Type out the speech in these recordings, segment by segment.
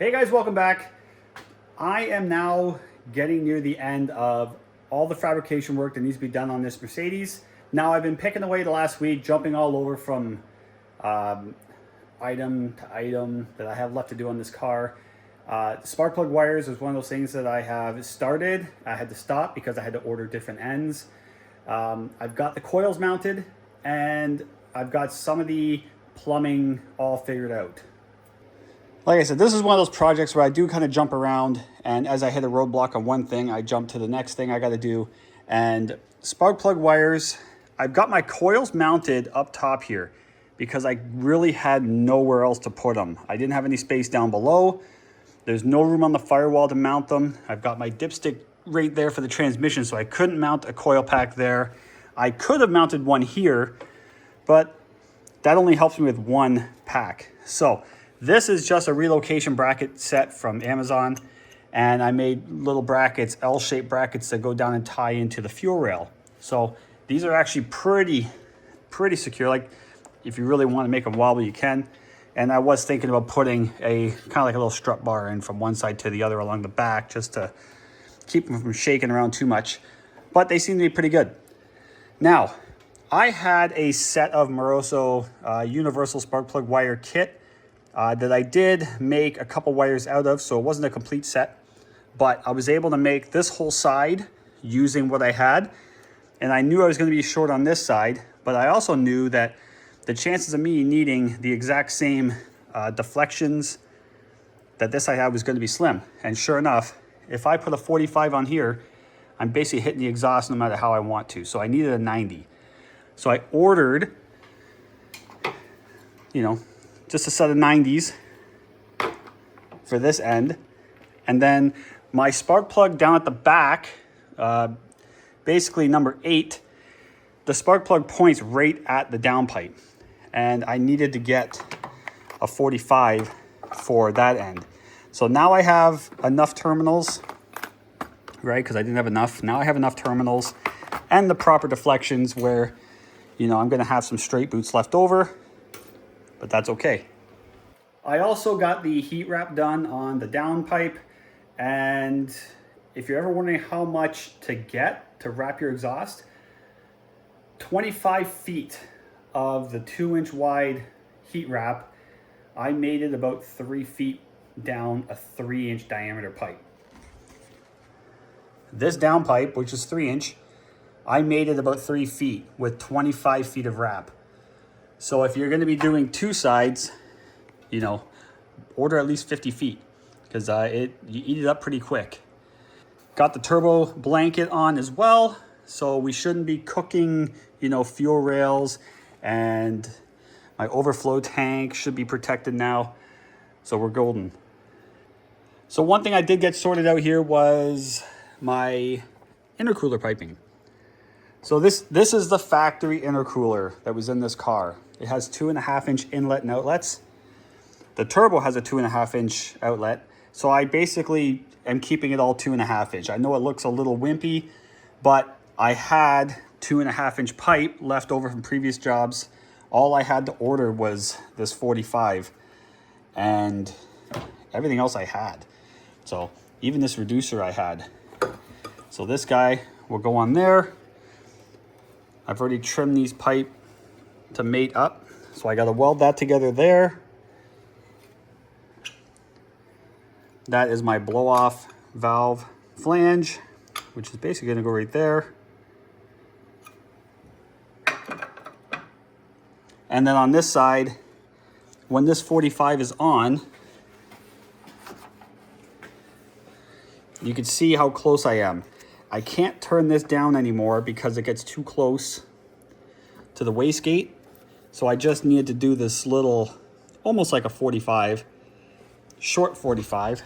Hey guys, welcome back. I am now getting near the end of all the fabrication work that needs to be done on this Mercedes. Now I've been picking away the last week, jumping all over from item to item that I have left to do on this car. Spark plug wires is one of those things that I have started. I had to stop because I had to order different ends. I've got the coils mounted and I've got some of the plumbing all figured out. Like I said, this is one of those projects where I do kind of jump around, and as I hit a roadblock on one thing, I jump to the next thing I got to do. And spark plug wires, I've got my coils mounted up top here because I really had nowhere else to put them. I didn't have any space down below. There's no room on the firewall to mount them. I've got my dipstick right there for the transmission, so I couldn't mount a coil pack there. I could have mounted one here, but that only helps me with one pack. So this is just a relocation bracket set from Amazon, and I made little brackets, L-shaped brackets that go down and tie into the fuel rail. So these are actually pretty secure. Like if you really want to make them wobble, you can. And I was thinking about putting a kind of like a little strut bar in from one side to the other along the back just to keep them from shaking around too much. But they seem to be pretty good. Now, I had a set of Moroso universal spark plug wire kit that I did make a couple wires out of, so it wasn't a complete set, but I was able to make this whole side using what I had. And I knew I was going to be short on this side, but I also knew that the chances of me needing the exact same deflections that this I had was going to be slim. And sure enough, if I put a 45 on here, I'm basically hitting the exhaust no matter how I want to. So I needed a 90. So I ordered, just a set of 90s for this end. And then my spark plug down at the back, basically number 8, the spark plug points right at the downpipe. And I needed to get a 45 for that end. So now I have enough terminals, right? Because I didn't have enough. Now I have enough terminals and the proper deflections where, I'm going to have some straight boots left over, but that's okay. I also got the heat wrap done on the downpipe. And if you're ever wondering how much to get to wrap your exhaust, 25 feet of the 2-inch wide heat wrap, I made it about 3 feet down a 3-inch diameter pipe. This downpipe, which is 3-inch, I made it about 3 feet with 25 feet of wrap. So if you're going to be doing two sides, order at least 50 feet because you eat it up pretty quick. Got the turbo blanket on as well, so we shouldn't be cooking, fuel rails, and my overflow tank should be protected now. So we're golden. So one thing I did get sorted out here was my intercooler piping. So this is the factory intercooler that was in this car. It has 2.5-inch inlet and outlets. The turbo has a 2.5-inch outlet. So I basically am keeping it all 2.5-inch. I know it looks a little wimpy, but I had 2.5-inch pipe left over from previous jobs. All I had to order was this 45 and everything else I had. So even this reducer I had. So this guy will go on there. I've already trimmed these pipe to mate up. So I got to weld that together there. That is my blow off valve flange, which is basically going to go right there. And then on this side, when this 45 is on, you can see how close I am. I can't turn this down anymore because it gets too close to the wastegate. So I just needed to do this little, almost like a 45, short 45.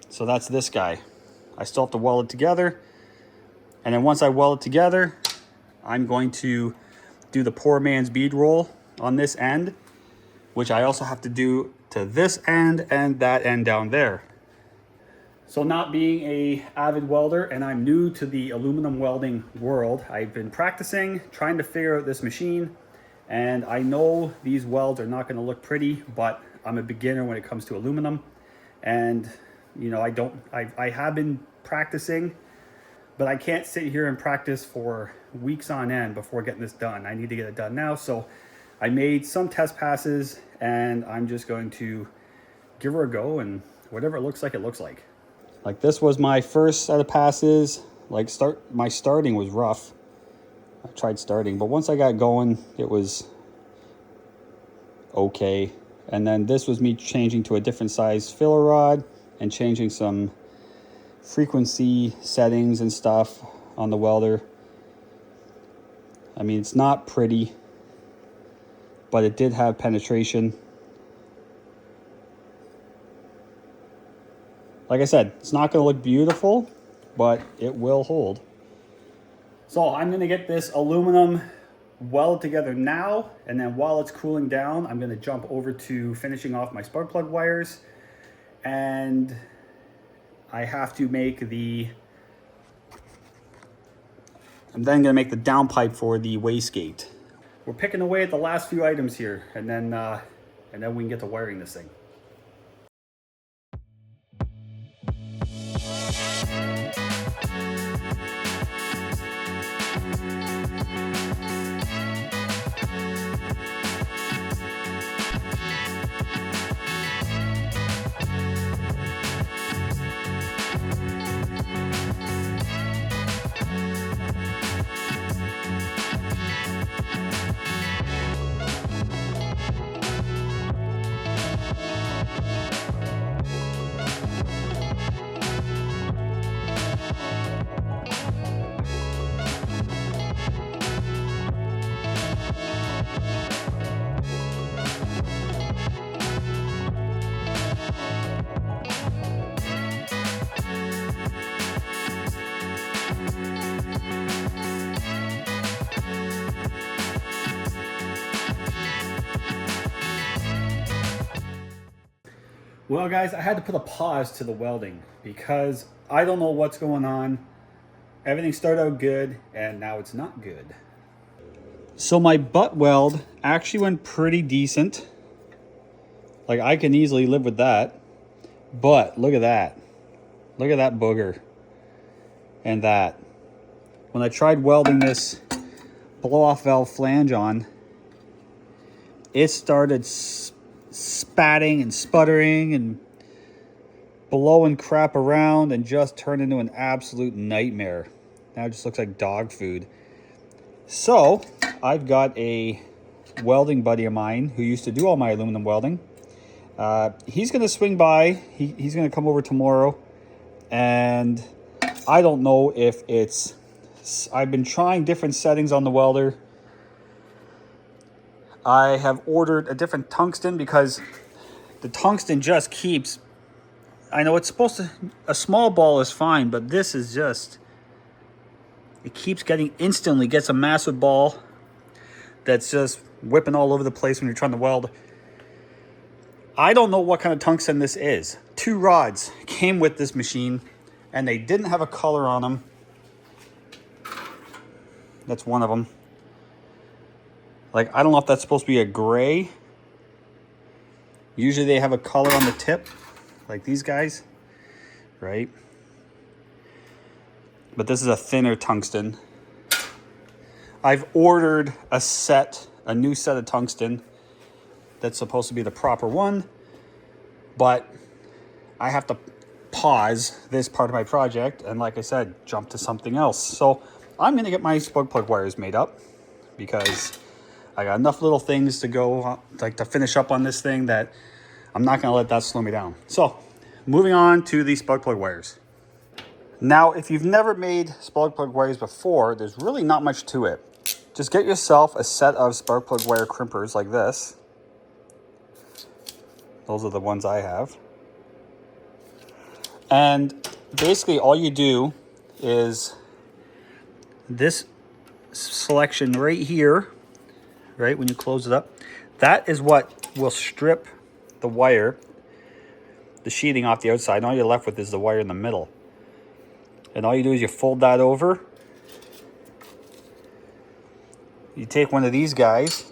So that's this guy. I still have to weld it together. And then once I weld it together, I'm going to do the poor man's bead roll on this end, which I also have to do to this end and that end down there. So not being a avid welder and I'm new to the aluminum welding world, I've been practicing, trying to figure out this machine. And I know these welds are not going to look pretty, but I'm a beginner when it comes to aluminum, and you know, I have been practicing, but I can't sit here and practice for weeks on end before getting this done. I need to get it done now. So I made some test passes, and I'm just going to give her a go, and whatever it looks like, it looks like. Like, this was my first set of passes. Like, my starting was rough. I tried starting, but once I got going, it was okay. And then this was me changing to a different size filler rod and changing some frequency settings and stuff on the welder. I mean, it's not pretty, but it did have penetration. Like I said, it's not going to look beautiful, but it will hold. So I'm going to get this aluminum weld together now, and then while it's cooling down, I'm going to jump over to finishing off my spark plug wires, and I have to make I'm then going to make the downpipe for the wastegate. We're picking away at the last few items here, and then we can get to wiring this thing. Well, guys, I had to put a pause to the welding because I don't know what's going on. Everything started out good, and now it's not good. So my butt weld actually went pretty decent. Like, I can easily live with that. But look at that. Look at that booger. And that. When I tried welding this blow-off valve flange on, it started spatting and sputtering and blowing crap around and just turned into an absolute nightmare. Now it just looks like dog food. So I've got a welding buddy of mine who used to do all my aluminum welding. He's going to swing by. He's going to come over tomorrow. And I don't know if it's... I've been trying different settings on the welder. I have ordered a different tungsten because the tungsten just keeps... I know it's supposed to... A small ball is fine, but this is just... It keeps getting... Instantly gets a massive ball that's just whipping all over the place when you're trying to weld. I don't know what kind of tungsten this is. 2 rods came with this machine, and they didn't have a color on them. That's one of them. Like, I don't know if that's supposed to be a gray. Usually they have a color on the tip, like these guys, right? But this is a thinner tungsten. I've ordered a new set of tungsten that's supposed to be the proper one, but I have to pause this part of my project and, like I said, jump to something else. So I'm going to get my spark plug wires made up because I got enough little things to go, like, to finish up on this thing that I'm not going to let that slow me down. So moving on to the spark plug wires. Now, if you've never made spark plug wires before, there's really not much to it. Just get yourself a set of spark plug wire crimpers like this. Those are the ones I have. And basically all you do is this selection right here, right, when you close it up, that is what will strip the wire, the sheathing off the outside. And all you're left with is the wire in the middle. And all you do is you fold that over. You take one of these guys,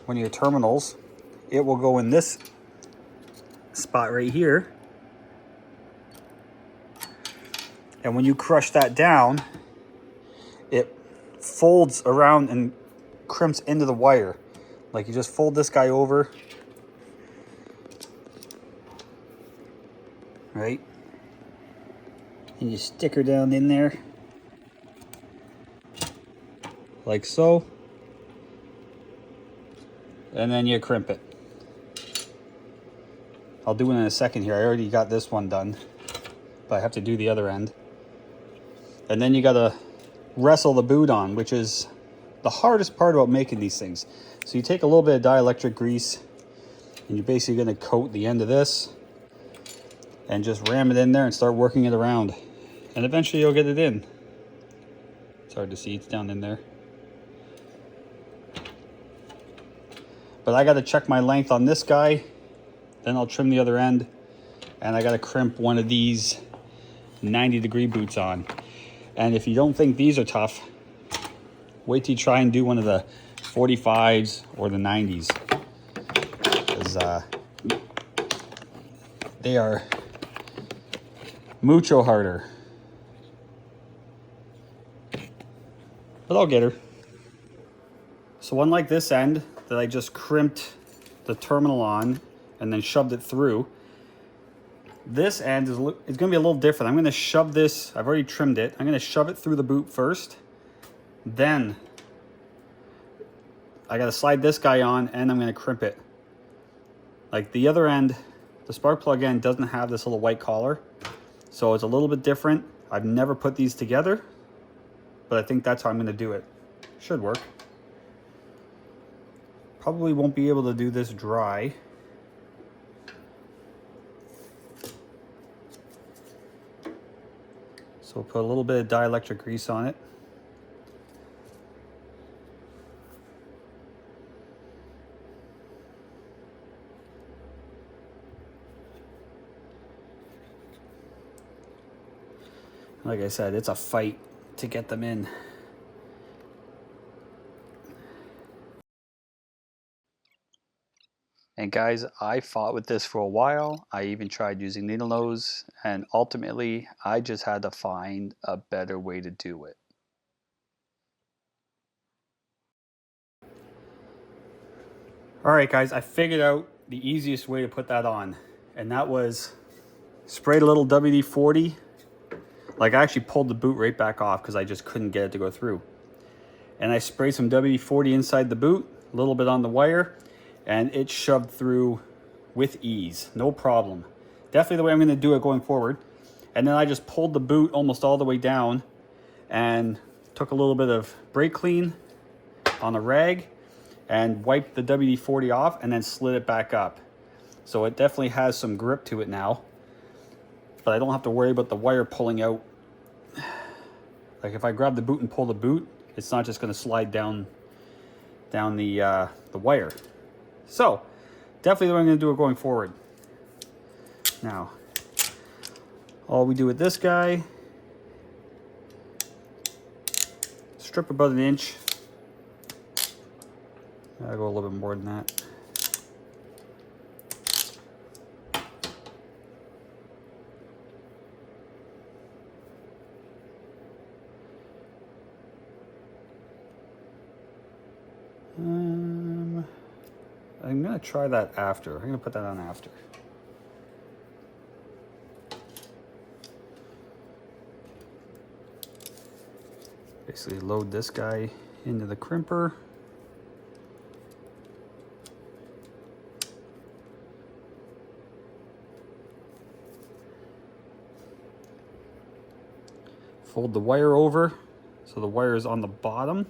one of your terminals, it will go in this spot right here. And when you crush that down, it folds around and crimps into the wire. Like you just fold this guy over, right? And you stick her down in there, like so. And then you crimp it. I'll do it in a second here. I already got this one done, but I have to do the other end. And then you gotta wrestle the boot on, which is the hardest part about making these things. So you take a little bit of dielectric grease and you're basically gonna coat the end of this and just ram it in there and start working it around. And eventually you'll get it in. It's hard to see, it's down in there. But I gotta check my length on this guy, then I'll trim the other end, and I gotta crimp one of these 90-degree boots on. And if you don't think these are tough, wait till you try and do one of the 45s or the 90s. Because they are mucho harder. But I'll get her. So unlike this end that I just crimped the terminal on and then shoved it through, this end is going to be a little different. I'm going to shove this, I've already trimmed it, I'm going to shove it through the boot first, then I got to slide this guy on and I'm going to crimp it. Like the other end, the spark plug end doesn't have this little white collar, so it's a little bit different. I've never put these together, but I think that's how I'm going to do it. Should work. Probably won't be able to do this dry. So we'll put a little bit of dielectric grease on it. Like I said, it's a fight to get them in. And guys, I fought with this for a while. I even tried using needle nose, and ultimately I just had to find a better way to do it. All right guys, I figured out the easiest way to put that on, and that was sprayed a little WD-40. Like I actually pulled the boot right back off because I just couldn't get it to go through. And I sprayed some WD-40 inside the boot, a little bit on the wire, and it shoved through with ease, no problem. Definitely the way I'm going to do it going forward. And then I just pulled the boot almost all the way down and took a little bit of brake clean on a rag and wiped the WD-40 off and then slid it back up. So it definitely has some grip to it now, but I don't have to worry about the wire pulling out. Like if I grab the boot and pull the boot, it's not just going to slide down the wire. So definitely the way I'm going to do it going forward. Now, all we do with this guy, strip about 1 inch. I'll go a little bit more than that. I'm gonna try that after. I'm gonna put that on after. Basically load this guy into the crimper. Fold the wire over so the wire is on the bottom.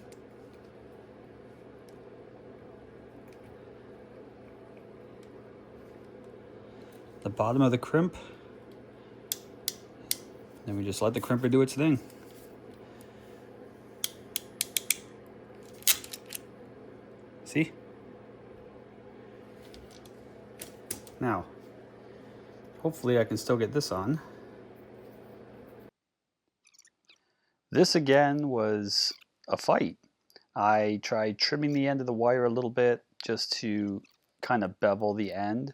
The bottom of the crimp. Then we just let the crimper do its thing. See? Now, hopefully I can still get this on. This again was a fight. I tried trimming the end of the wire a little bit, just to kind of bevel the end,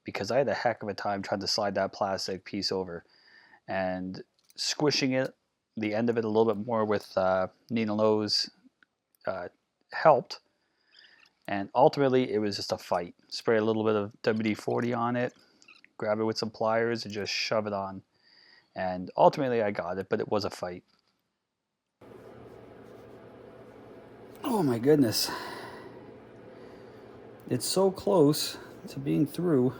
because I had a heck of a time trying to slide that plastic piece over, and squishing it, the end of it a little bit more with Nina Lowe's helped. And ultimately, it was just a fight. Spray a little bit of WD-40 on it, grab it with some pliers, and just shove it on. And ultimately, I got it, but it was a fight. Oh my goodness. It's so close to being through.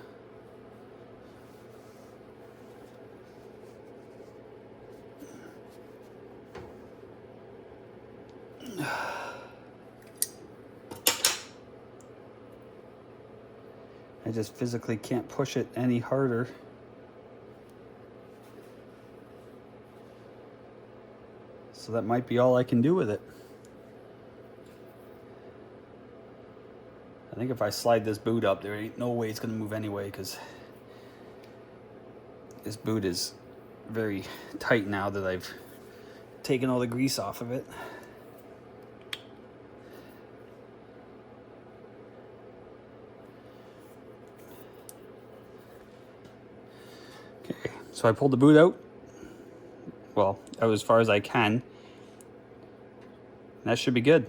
I just physically can't push it any harder. So that might be all I can do with it. I think if I slide this boot up, there ain't no way it's gonna move anyway, because this boot is very tight now that I've taken all the grease off of it. Okay, so I pulled the boot out. Well, out as far as I can. That should be good.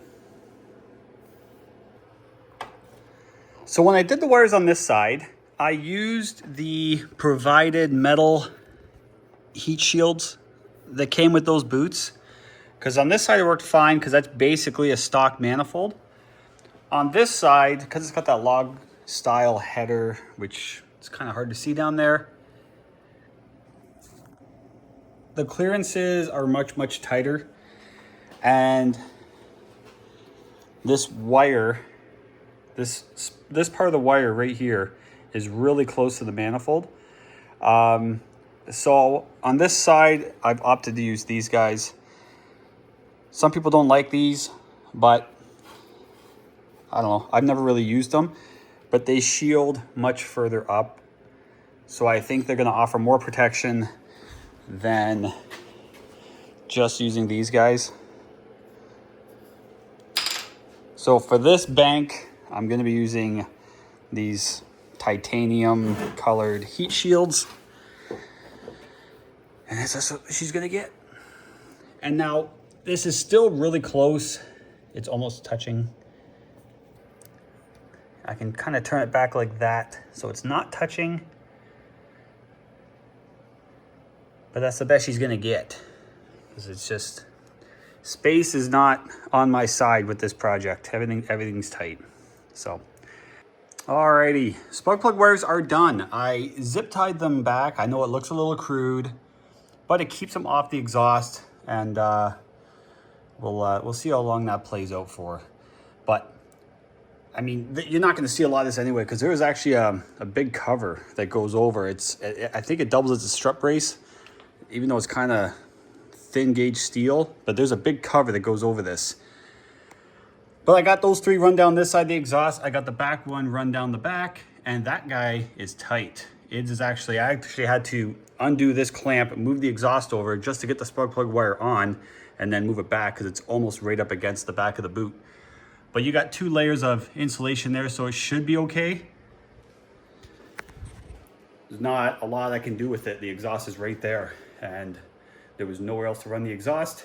So when I did the wires on this side, I used the provided metal heat shields that came with those boots. Because on this side it worked fine, because that's basically a stock manifold. On this side, because it's got that log style header, which is kind of hard to see down there, the clearances are much, much tighter. And this wire, this part of the wire right here is really close to the manifold. So on this side, I've opted to use these guys. Some people don't like these, but I don't know. I've never really used them, but they shield much further up. So I think they're going to offer more protection than just using these guys. So for this bank, I'm going to be using these titanium colored heat shields. And that's what she's going to get. And now this is still really close. It's almost touching. I can kind of turn it back like that, so it's not touching. But that's the best she's going to get. Because it's just, space is not on my side with this project. Everything's tight. So, alrighty, spark plug wires are done. I zip tied them back. I know it looks a little crude, but it keeps them off the exhaust, and we'll see how long that plays out for. But I mean, you're not going to see a lot of this anyway, because there is actually a big cover that goes over. I think it doubles as a strut brace, even though it's kind of thin gauge steel, but there's a big cover that goes over this. But I got those three run down this side of the exhaust. I got the back one run down the back, and that guy is tight. It is actually, I actually had to undo this clamp, move the exhaust over just to get the spark plug wire on, and then move it back because it's almost right up against the back of the boot. But you got 2 layers of insulation there, so it should be okay. There's not a lot I can do with it. The exhaust is right there, and there was nowhere else to run the exhaust.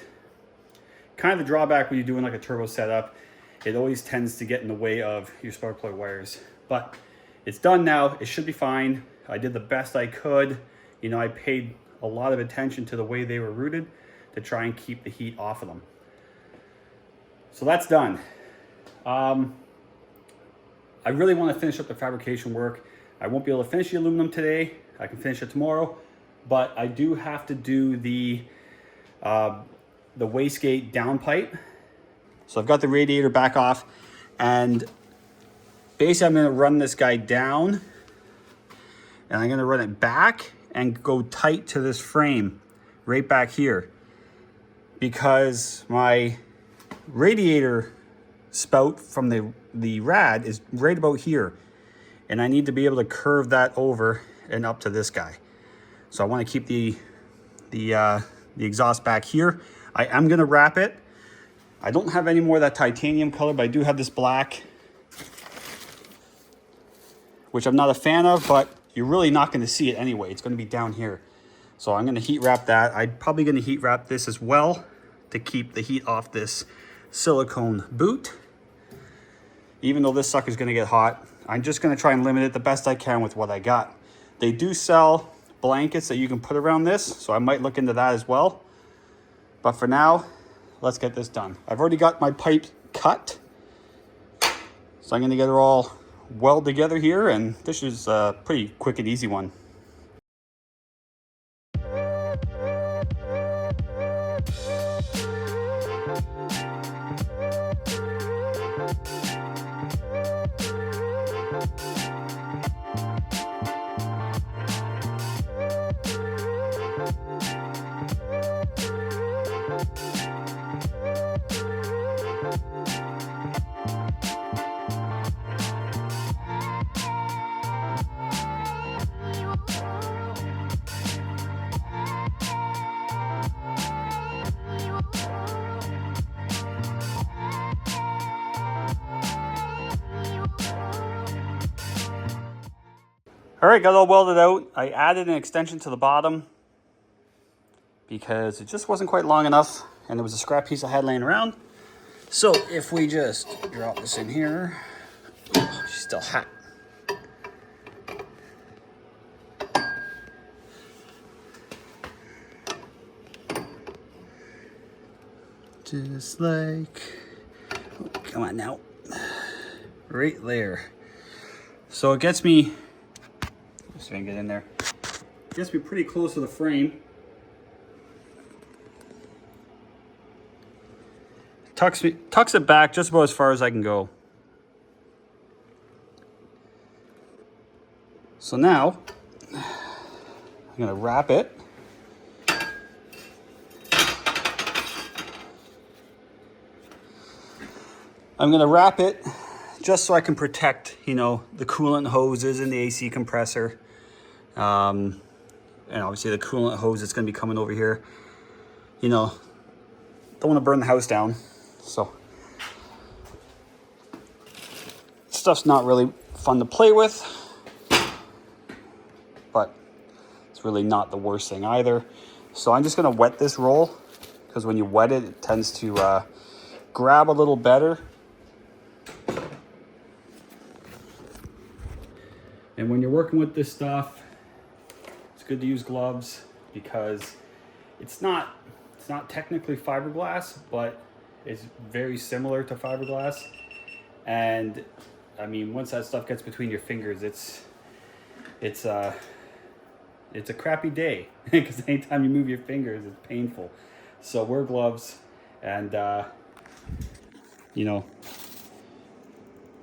Kind of the drawback when you're doing like a turbo setup, it always tends to get in the way of your spark plug wires. But it's done now. It should be fine. I did the best I could. You know, I paid a lot of attention to the way they were routed to try and keep the heat off of them. So that's done. I really want to finish up the fabrication work. I won't be able to finish the aluminum today. I can finish it tomorrow, but I do have to do the wastegate downpipe. So I've got the radiator back off, and basically I'm going to run this guy down, and I'm going to run it back and go tight to this frame right back here, because my radiator spout from the rad is right about here, and I need to be able to curve that over and up to this guy. So I want to keep the exhaust back here. I am going to wrap it. I don't have any more of that titanium color, but I do have this black. which I'm not a fan of, but you're really not going to see it anyway. It's going to be down here. So I'm going to heat wrap that. I'm probably going to heat wrap this as well to keep the heat off this silicone boot. Even though this sucker's going to get hot, I'm just going to try and limit it the best I can with what I got. They do sell blankets that you can put around this, so I might look into that as well. But for now, let's get this done. I've already got my pipe cut, so I'm going to get it all welded together here, and this is a pretty quick and easy one. All right, got it all welded out. I added an extension to the bottom because it just wasn't quite long enough, and there was a scrap piece I had laying around. So if we just drop this in here, she's still hot. Just like, oh, come on now, right there. So it gets me, just gonna get in there. Gets me pretty close to the frame. Tucks it back just about as far as I can go. So now I'm gonna wrap it. I'm gonna wrap it just so I can protect, you know, the coolant hoses and the AC compressor. And obviously the coolant hose that's gonna be coming over here. You know, don't wanna burn the house down. So, stuff's not really fun to play with, but it's really not the worst thing either. So I'm just gonna wet this roll, because when you wet it, it tends to grab a little better. And when you're working with this stuff, it's good to use gloves because it's not technically fiberglass, but it's very similar to fiberglass. And I mean, once that stuff gets between your fingers, it's a crappy day because anytime you move your fingers, it's painful. So wear gloves, and you know,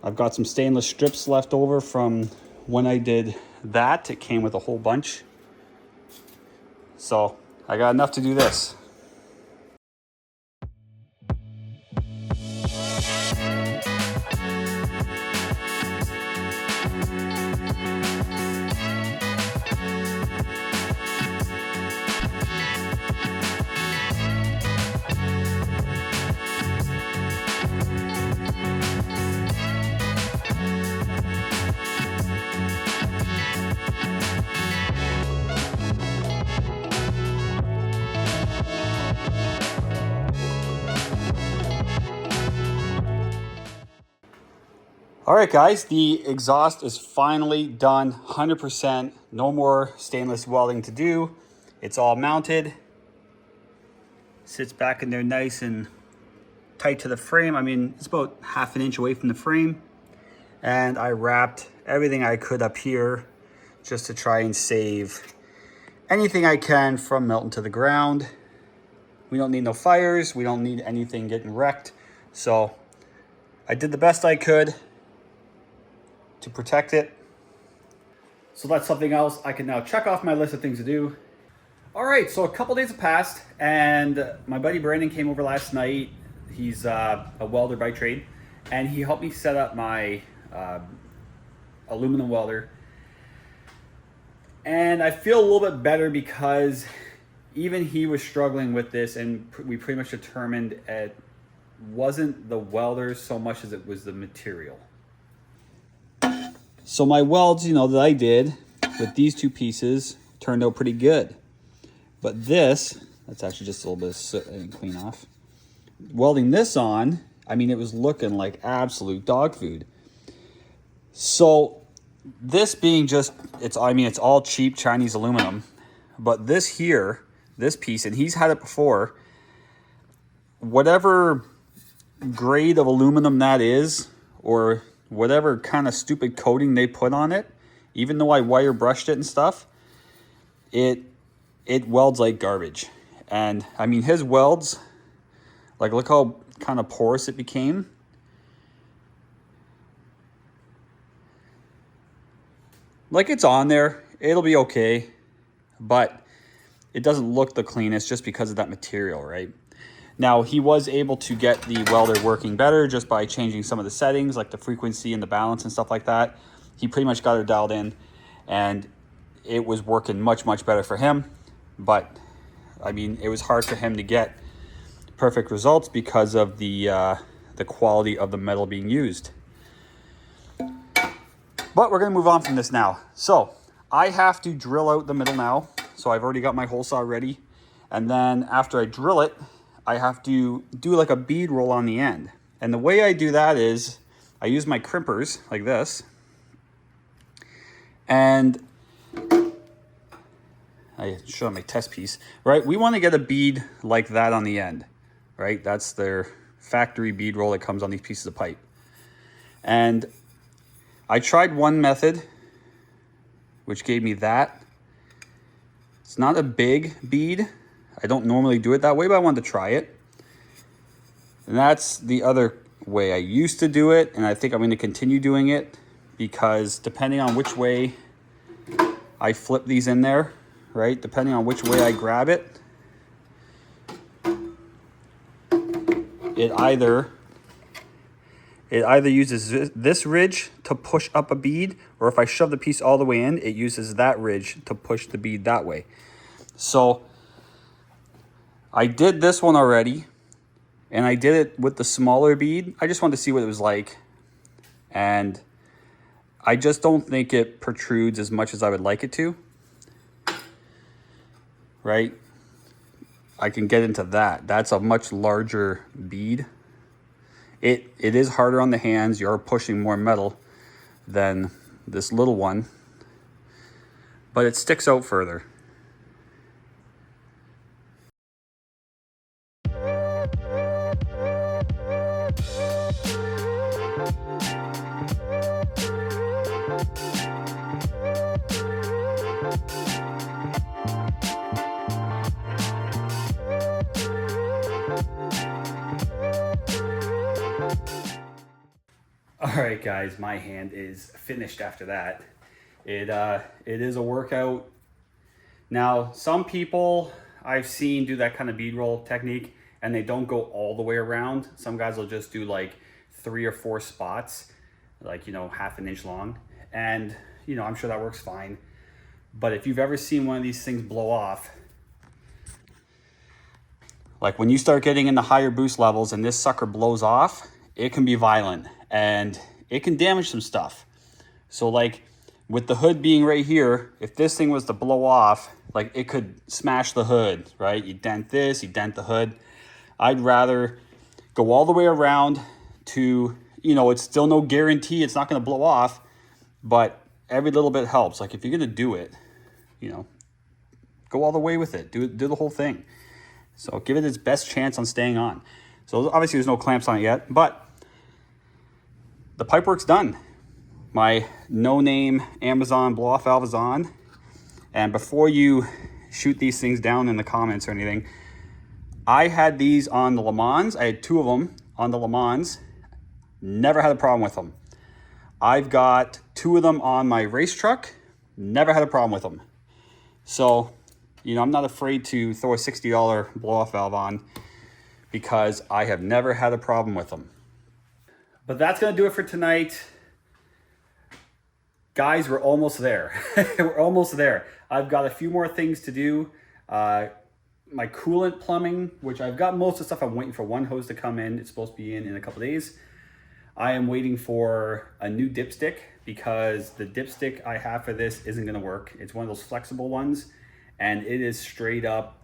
I've got some stainless strips left over from when I did that. It came with a whole bunch. So I got enough to do this. All right, guys, the exhaust is finally done, 100%. No more stainless welding to do. It's all mounted. Sits back in there nice and tight to the frame. I mean, it's about ½ inch away from the frame. And I wrapped everything I could up here just to try and save anything I can from melting to the ground. We don't need no fires. We don't need anything getting wrecked. So I did the best I could to protect it. So that's something else I can now check off my list of things to do. All right, so a couple days have passed, and my buddy Brandon came over last night. He's a welder by trade, and he helped me set up my aluminum welder. And I feel a little bit better because even he was struggling with this, and we pretty much determined it wasn't the welders so much as it was the material. So my welds, you know, that I did with these two pieces turned out pretty good. But this, that's actually just a little bit of soot I didn't clean off. Welding this on, I mean, it was looking like absolute dog food. So this being just, it's all cheap Chinese aluminum, but this here, this piece, and he's had it before, whatever grade of aluminum that is, or whatever kind of stupid coating they put on it, even though I wire brushed it and stuff, it welds like garbage. And I mean, his welds, like, look how kind of porous it became. Like, it's on there, it'll be okay, but it doesn't look the cleanest just because of that material, right? Now, he was able to get the welder working better just by changing some of the settings, like the frequency and the balance and stuff like that. He pretty much got it dialed in, and it was working much, much better for him. But, I mean, it was hard for him to get perfect results because of the quality of the metal being used. But we're going to move on from this now. So, I have to drill out the middle now. So, I've already got my hole saw ready. And then after I drill it, I have to do like a bead roll on the end. And the way I do that is I use my crimpers like this. And I show my test piece, right? We want to get a bead like that on the end, right? That's their factory bead roll that comes on these pieces of pipe. And I tried one method, which gave me that. It's not a big bead. I don't normally do it that way, but I wanted to try it. And that's the other way I used to do it, and I think I'm going to continue doing it, because depending on which way I flip these in there, right, depending on which way I grab it, it either uses this ridge to push up a bead, or if I shove the piece all the way in, it uses that ridge to push the bead that way. So I did this one already, and I did it with the smaller bead. I just wanted to see what it was like, and I just don't think it protrudes as much as I would like it to, right? I can get into that. That's a much larger bead. It is harder on the hands. You're pushing more metal than this little one, but it sticks out further. All right, guys, my hand is finished after that. It is a workout. Now, some people I've seen do that kind of bead roll technique, and they don't go all the way around. Some guys will just do like 3 or 4 spots, like, you know, half an inch long. And, you know, I'm sure that works fine. But if you've ever seen one of these things blow off, like when you start getting into higher boost levels and this sucker blows off, it can be violent and it can damage some stuff. So like with the hood being right here, if this thing was to blow off, like it could smash the hood, right? You dent this, you dent the hood. I'd rather go all the way around to, you know, it's still no guarantee it's not going to blow off, but every little bit helps. Like if you're going to do it, you know, go all the way with it. Do the whole thing. So give it its best chance on staying on. So obviously there's no clamps on it yet, but the pipework's done. My no-name Amazon blow-off valve is on. And before you shoot these things down in the comments or anything, I had these on the Le Mans. I had 2 of them on the Le Mans. Never had a problem with them. I've got 2 of them on my race truck. Never had a problem with them. So, you know, I'm not afraid to throw a $60 blow-off valve on because I have never had a problem with them. But that's going to do it for tonight. Guys, we're almost there. We're almost there. I've got a few more things to do. My coolant plumbing, which I've got most of the stuff. I'm waiting for one hose to come in. It's supposed to be in a couple days. I am waiting for a new dipstick because the dipstick I have for this isn't gonna work. It's one of those flexible ones, and it is straight up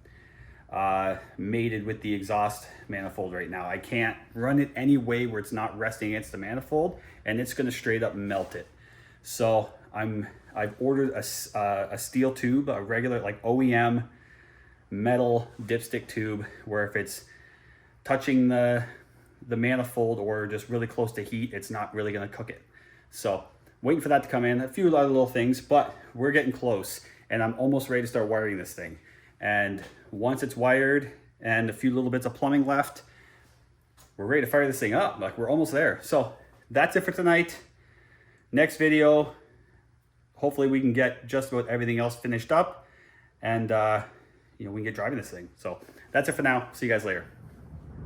mated with the exhaust manifold right now. I can't run it any way where it's not resting against the manifold, and it's gonna straight up melt it. So I've ordered a steel tube, a regular like OEM metal dipstick tube, where if it's touching the manifold or just really close to heat, it's not really gonna cook it. So waiting for that to come in. A few other little things, but we're getting close, and I'm almost ready to start wiring this thing. And once it's wired and a few little bits of plumbing left, we're ready to fire this thing up. Like, we're almost there. So that's it for tonight. Next video, hopefully we can get just about everything else finished up, and we can get driving this thing. So that's it for now. See you guys later.